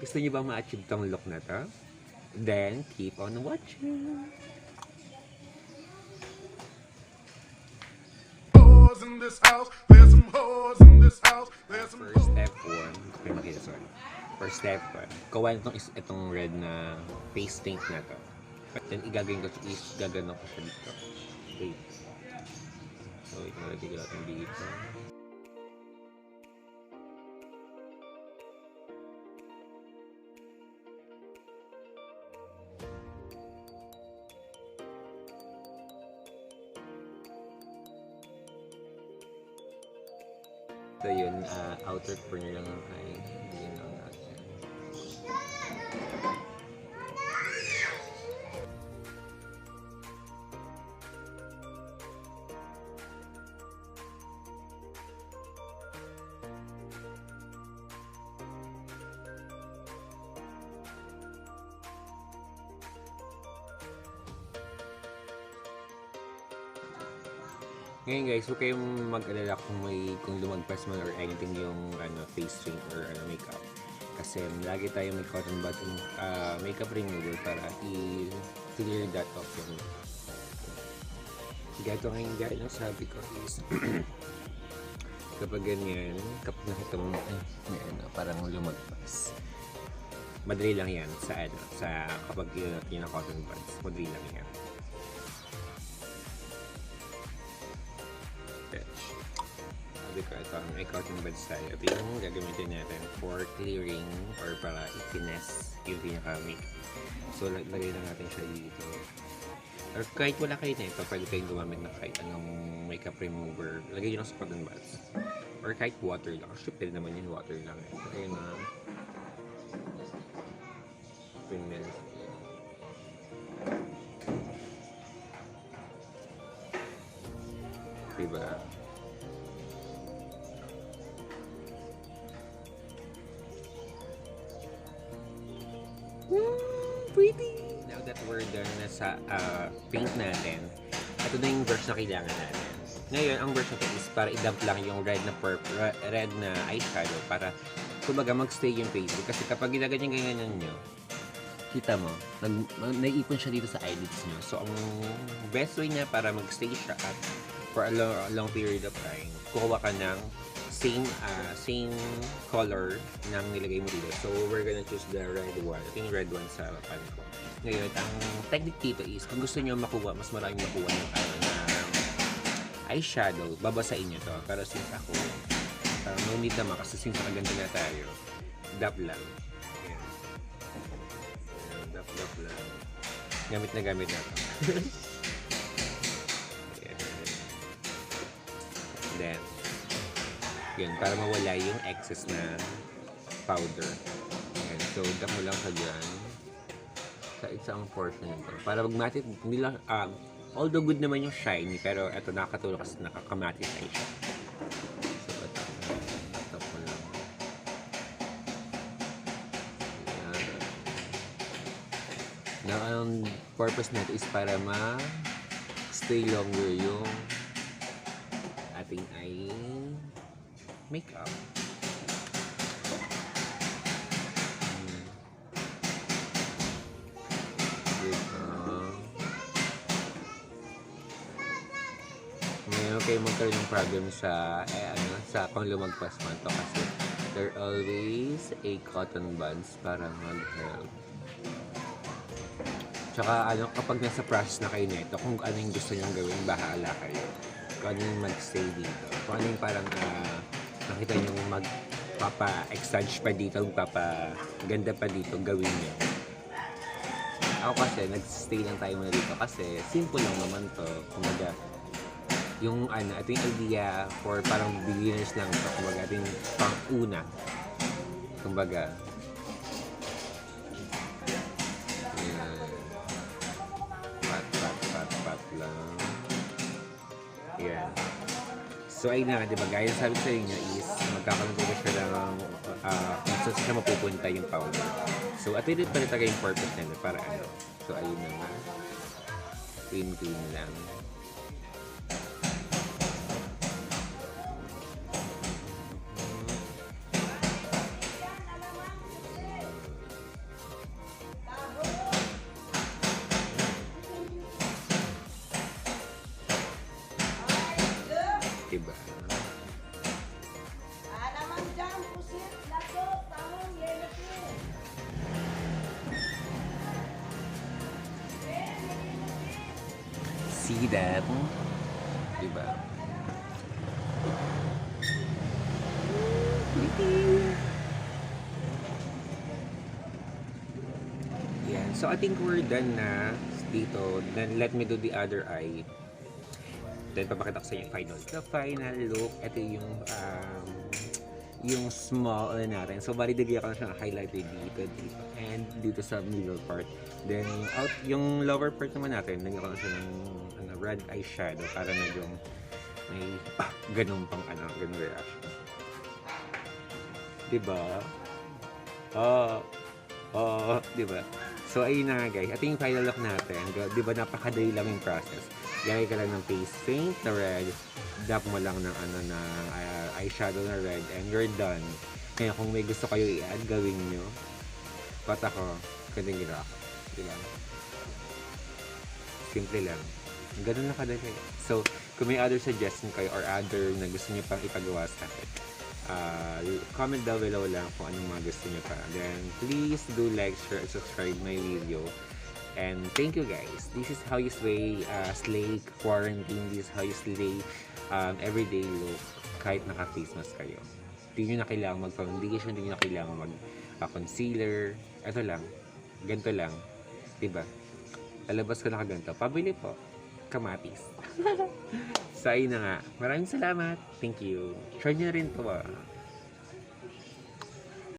Gusto niyo bang ma-achieve tong look na to? Then, keep on watching! In this house, there's some hoes in this house. There's some First step 1, okay makita, sorry. First step 1, kuha itong red na face paint na to. Then, igagawin ko is gagano ko siya dito. Wait. So, ilalagay ko natin dito. So yun, outer corner lang ang eye. Yun lang natin. Ngayon guys, huwag kayong mag-alala kung lumagpas man or anything yung face paint or makeup. Kasi lagi tayo may cotton bud makeup remover para i-clear that off yung gato ngayon guys, yung sabi ko is kapag ganyan, kapag nakita mo may parang lumagpas, madali lang yan sa kapag yun ang cotton buds, madali lang yan. Sabi ko, ito ang cotton buds tayo. Ito yung gagamitin natin for clearing or para i-finesse yung pinaka-makeup. So, lagay lang natin siya dito. Or kahit wala kayo na ito, pwede kayong gumamit na kahit anong makeup remover. Lagay nyo lang sa cotton buds. Or kahit water lang. Actually, pwede naman yun, water lang. So, ayun na. Finesse. Diba? Pretty! Now that we're done na sa paint natin, ito na yung brush na kailangan natin. Ngayon, ang brush natin is para i-dump lang yung red na eyeshadow para kumbaga mag-stay yung face. Kasi kapag ginaganyan nyo, kita mo, naiipon siya dito sa eyelids nyo. So, ang best way niya para mag-stay siya at for a long period of time, kukuha ka ng same color ng nilagay mo dito. So, we're gonna choose the red one. Ito yung red one sa pan ko. Ngayon, ang technique dito is, kung gusto nyo makuha, mas maraming makuha ng eyeshadow, babasain nyo to. Pero since ako, no need naman kasi since nakaganda na tayo, dap lang. Ayan. Dap lang. Gamit na to. Then, yun, para mawala yung excess na powder. Ayan, so, dap mo lang ka dyan sa isang portion nito. Para mag-matte, hindi lang, although good naman yung shiny, pero ito nakakatulong kasi nakakamatify siya. So, ito ko lang. Ayan. Now, ang purpose nito is para ma-stay longer yung ating eye makeup. Ngayon kayo magkaroon ng problem sa sa panglumagpas man to kasi there always a cotton buds para mag-help. Tsaka kapag nasa process na kayo nito, kung ano yung gusto nyong gawin, bahala kayo. Kung ano yung mag-stay dito. Kung ano yung parang nakita nyo magpapa-exage pa dito, magpapa-ganda pa dito, gawin nyo. Ako kasi, nag-stay lang tayo muna dito kasi simple lang naman to. Kumaga, yung ito yung idea for parang beginners lang to. Kumaga, ito yung pang-una. Kumbaga, pat lang. Yan. So, ayun na, diba guys, sabi ko sa inyo is magkakaroon ko siya ng kung saan siya mapupunta yung powder. So, at ito pa rin taga yung purpose nila para ano. So, ayun na nga. Clean lang. See that? Diba? Yan. So, I think we're done na dito. Then, let me do the other eye. Then, papakita ko sa inyo the final look. Ito yung small natin. So, bali, digyan ko na siya ng highlighter dito, and dito sa middle part. Then, yung lower part naman natin, nagyan ko na siya ng red eyeshadow para medyo may ganun pang ganun reaction. Diba? Diba? So, ayun na nga guys. Ito yung final look natin. Diba, napakadali lang yung process. Gaya ka lang ng face paint na red. Dap mo lang ng eyeshadow na red. And you're done. Kaya kung may gusto kayo i-add, gawin nyo. Pat ako, ganun ginawa ko. Diba? Simple lang. Ganun na kadali. So, kung may other suggestion kayo or other na gusto nyo pang ipagawa sa akin, comment down below lang kung anong mga gusto nyo pa. Then, please do like, share, and subscribe my video. And thank you guys. This is how you slay quarantine. This is how you slay everyday look kahit naka-face mask kayo. Hindi nyo na kailangan mag-foundation, hindi nyo na kailangan mag-concealer. Ito lang. Ganito lang. Diba? Lalabas ko na kaganto. Pabili po. Kamatis. So, ayun na nga. Maraming salamat. Thank you. Share nyo rin to